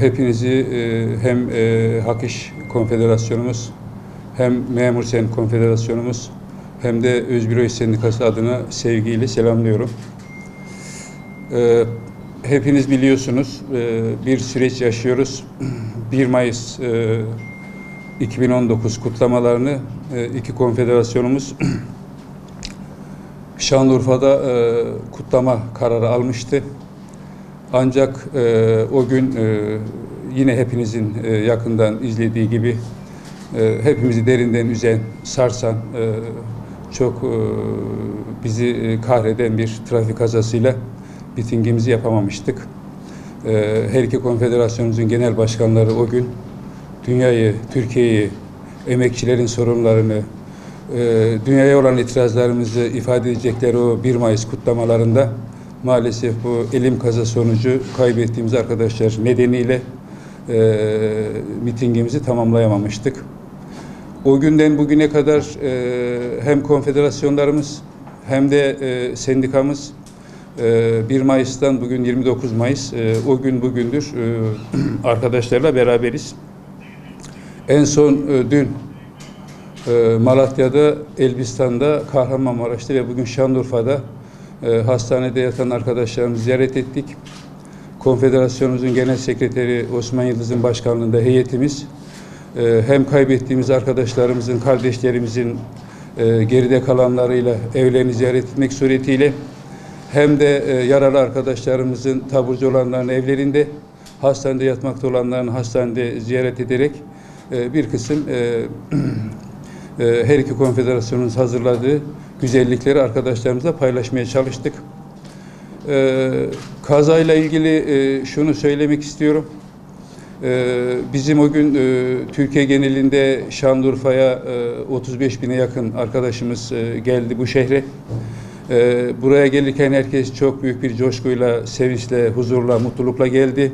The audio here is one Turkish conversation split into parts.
Hepinizi hem Hak İş Konfederasyonumuz, hem Memur Sen Konfederasyonumuz, hem de Özbüro İş Sendikası adına sevgiyle selamlıyorum. Hepiniz biliyorsunuz, bir süreç yaşıyoruz. 1 Mayıs 2019 kutlamalarını iki konfederasyonumuz Şanlıurfa'da kutlama kararı almıştı. Ancak o gün yine hepinizin yakından izlediği gibi hepimizi derinden üzen, sarsan, çok bizi kahreden bir trafik kazasıyla mitingimizi yapamamıştık. Her iki konfederasyonumuzun genel başkanları o gün dünyayı, Türkiye'yi, emekçilerin sorunlarını, dünyaya olan itirazlarımızı ifade edecekleri o 1 Mayıs kutlamalarında maalesef bu elim kaza sonucu kaybettiğimiz arkadaşlar nedeniyle mitingimizi tamamlayamamıştık. O günden bugüne kadar hem konfederasyonlarımız hem de sendikamız 1 Mayıs'tan bugün 29 Mayıs o gün bugündür arkadaşlarla beraberiz. En son dün Malatya'da, Elbistan'da, Kahramanmaraş'ta ve bugün Şanlıurfa'da hastanede yatan arkadaşlarımızı ziyaret ettik. Konfederasyonumuzun Genel Sekreteri Osman Yıldız'ın başkanlığında heyetimiz hem kaybettiğimiz arkadaşlarımızın, kardeşlerimizin geride kalanlarıyla evlerini ziyaret etmek suretiyle hem de yaralı arkadaşlarımızın taburcu olanların evlerinde, hastanede yatmakta olanların hastanede ziyaret ederek bir kısım her iki konfederasyonumuz hazırladığı güzellikleri arkadaşlarımızla paylaşmaya çalıştık. Kazayla ilgili şunu söylemek istiyorum. Bizim o gün Türkiye genelinde Şanlıurfa'ya 35 bine yakın arkadaşımız geldi bu şehre. Buraya gelirken herkes çok büyük bir coşkuyla, sevinçle, huzurla, mutlulukla geldi.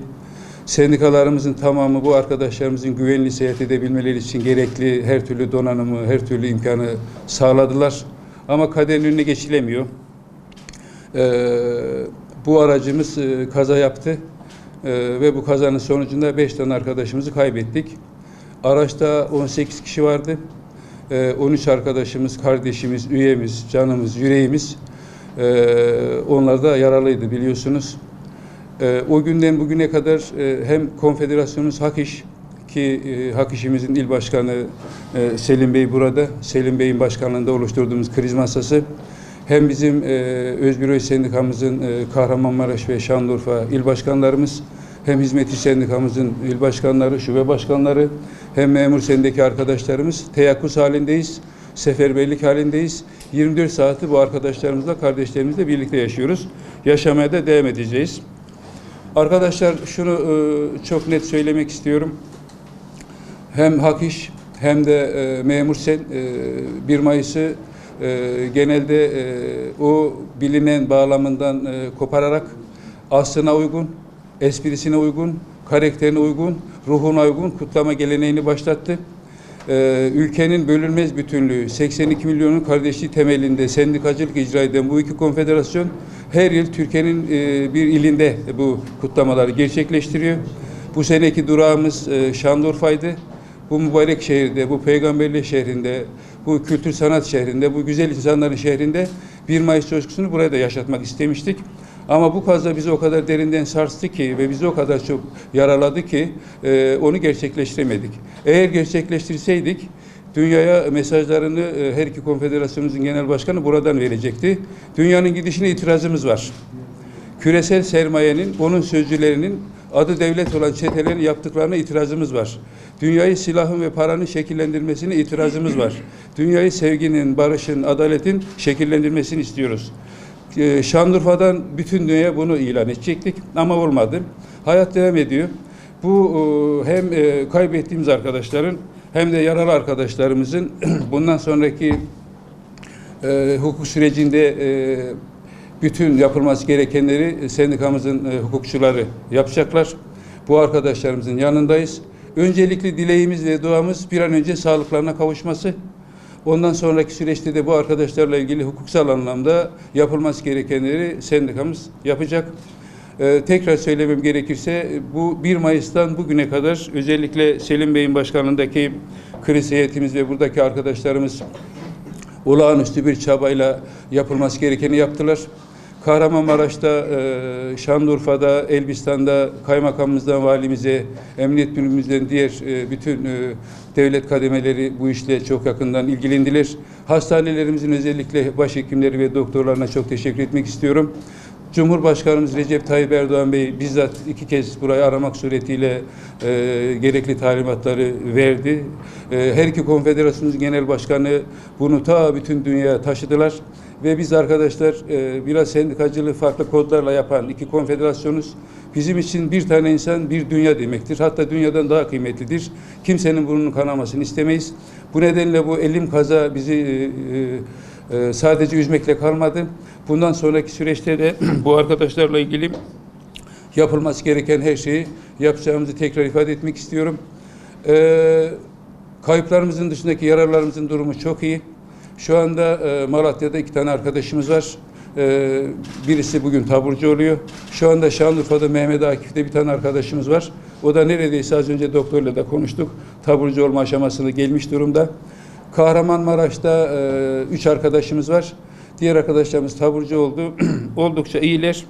Sendikalarımızın tamamı bu arkadaşlarımızın güvenli seyahat edebilmeleri için gerekli her türlü donanımı, her türlü imkanı sağladılar. Ama kaderin önüne geçilemiyor. Bu aracımız kaza yaptı ve bu kazanın sonucunda 5 tane arkadaşımızı kaybettik. Araçta 18 kişi vardı. 13 arkadaşımız, kardeşimiz, üyemiz, canımız, yüreğimiz. Onlar da yaralıydı biliyorsunuz. O günden bugüne kadar hem konfederasyonumuz Hak İş ki Hak İş'imizin il başkanı Selim Bey burada, Selim Bey'in başkanlığında oluşturduğumuz kriz masası, hem bizim Özbüro İş Sendikamızın Kahramanmaraş ve Şanlıurfa il başkanlarımız, hem Hizmet İş Sendikamızın il başkanları, şube başkanları, hem Memur Sen'deki arkadaşlarımız teyakkuz halindeyiz, seferberlik halindeyiz. 24 saati bu arkadaşlarımızla, kardeşlerimizle birlikte yaşıyoruz. Yaşamaya da devam edeceğiz. Arkadaşlar şunu çok net söylemek istiyorum. Hem Hak İş hem de Memur Sen 1 Mayıs'ı genelde o bilinen bağlamından kopararak aslına uygun, esprisine uygun, karakterine uygun, ruhuna uygun kutlama geleneğini başlattı. Ülkenin bölünmez bütünlüğü, 82 milyonun kardeşliği temelinde sendikacılık icra eden bu iki konfederasyon her yıl Türkiye'nin bir ilinde bu kutlamaları gerçekleştiriyor. Bu seneki durağımız Şanlıurfa'ydı. Bu mübarek şehirde, bu peygamberli şehrinde, bu kültür sanat şehrinde, bu güzel insanların şehrinde 1 Mayıs coşkusunu buraya da yaşatmak istemiştik. Ama bu kaza bizi o kadar derinden sarstı ki ve bizi o kadar çok yaraladı ki onu gerçekleştiremedik. Eğer gerçekleştirseydik dünyaya mesajlarını her iki konfederasyonumuzun genel başkanı buradan verecekti. Dünyanın gidişine itirazımız var. Küresel sermayenin, onun sözcülerinin adı devlet olan çetelerin yaptıklarına itirazımız var. Dünyayı silahın ve paranın şekillendirmesine itirazımız var. Dünyayı sevginin, barışın, adaletin şekillendirmesini istiyoruz. Şanlıurfa'dan bütün dünyaya bunu ilan edecektik ama olmadı. Hayat devam ediyor. Bu hem kaybettiğimiz arkadaşların hem de yaralı arkadaşlarımızın bundan sonraki hukuk sürecinde bütün yapılması gerekenleri sendikamızın hukukçuları yapacaklar. Bu arkadaşlarımızın yanındayız. Öncelikli dileğimiz ve duamız bir an önce sağlıklarına kavuşması. Ondan sonraki süreçte de bu arkadaşlarla ilgili hukuksal anlamda yapılması gerekenleri sendikamız yapacak. Tekrar söylemem gerekirse bu 1 Mayıs'tan bugüne kadar özellikle Selim Bey'in başkanlığındaki kriz heyetimiz ve buradaki arkadaşlarımız olağanüstü bir çabayla yapılması gerekeni yaptılar. Kahramanmaraş'ta, Şanlıurfa'da, Elbistan'da kaymakamımızdan valimize, emniyet müdürümüzden diğer bütün devlet kademeleri bu işle çok yakından ilgilendiler. Hastanelerimizin özellikle başhekimleri ve doktorlarına çok teşekkür etmek istiyorum. Cumhurbaşkanımız Recep Tayyip Erdoğan Bey bizzat 2 kez burayı aramak suretiyle gerekli talimatları verdi. Her iki konfederasyonumuz genel başkanı bunu ta bütün dünyaya taşıdılar. Ve biz arkadaşlar biraz sendikacılığı farklı kodlarla yapan iki konfederasyonuz. Bizim için bir tane insan bir dünya demektir. Hatta dünyadan daha kıymetlidir. Kimsenin burnunun kanamasını istemeyiz. Bu nedenle bu elim kaza bizi sadece üzmekle kalmadı. Bundan sonraki süreçte de bu arkadaşlarla ilgili yapılması gereken her şeyi yapacağımızı tekrar ifade etmek istiyorum. Kayıplarımızın dışındaki yaralarımızın durumu çok iyi. Şu anda Malatya'da 2 tane arkadaşımız var. Birisi bugün taburcu oluyor. Şu anda Şanlıurfa'da Mehmet Akif'te bir tane arkadaşımız var. O da neredeyse az önce doktorla da konuştuk. Taburcu olma aşamasına gelmiş durumda. Kahramanmaraş'ta 3 arkadaşımız var. Diğer arkadaşlarımız taburcu oldu. Oldukça iyiler.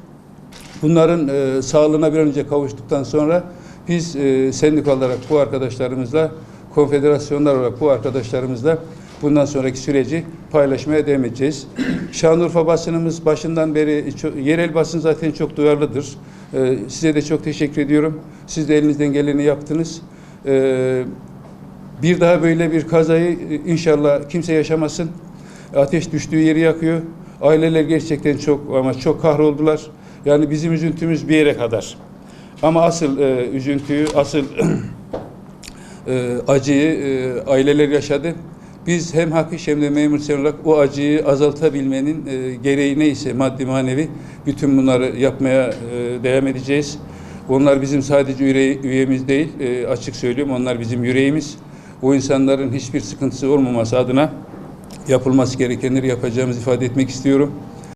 Bunların sağlığına bir an önce kavuştuktan sonra biz sendika olarak bu arkadaşlarımızla, konfederasyonlar olarak bu arkadaşlarımızla bundan sonraki süreci paylaşmaya devam edeceğiz. Şanlıurfa basınımız başından beri, yerel basın zaten çok duyarlıdır. Size de çok teşekkür ediyorum. Siz de elinizden geleni yaptınız. Bir daha böyle bir kazayı inşallah kimse yaşamasın. Ateş düştüğü yeri yakıyor. Aileler gerçekten çok kahroldular. Yani bizim üzüntümüz bir yere kadar. Ama asıl üzüntüyü, asıl acıyı aileler yaşadı. Biz hem hak iş hem de memur sen olarak o acıyı azaltabilmenin gereği neyse maddi manevi bütün bunları yapmaya devam edeceğiz. Onlar bizim sadece üyemiz değil, açık söylüyorum, onlar bizim yüreğimiz. O insanların hiçbir sıkıntısı olmaması adına yapılması gerekenleri yapacağımızı ifade etmek istiyorum.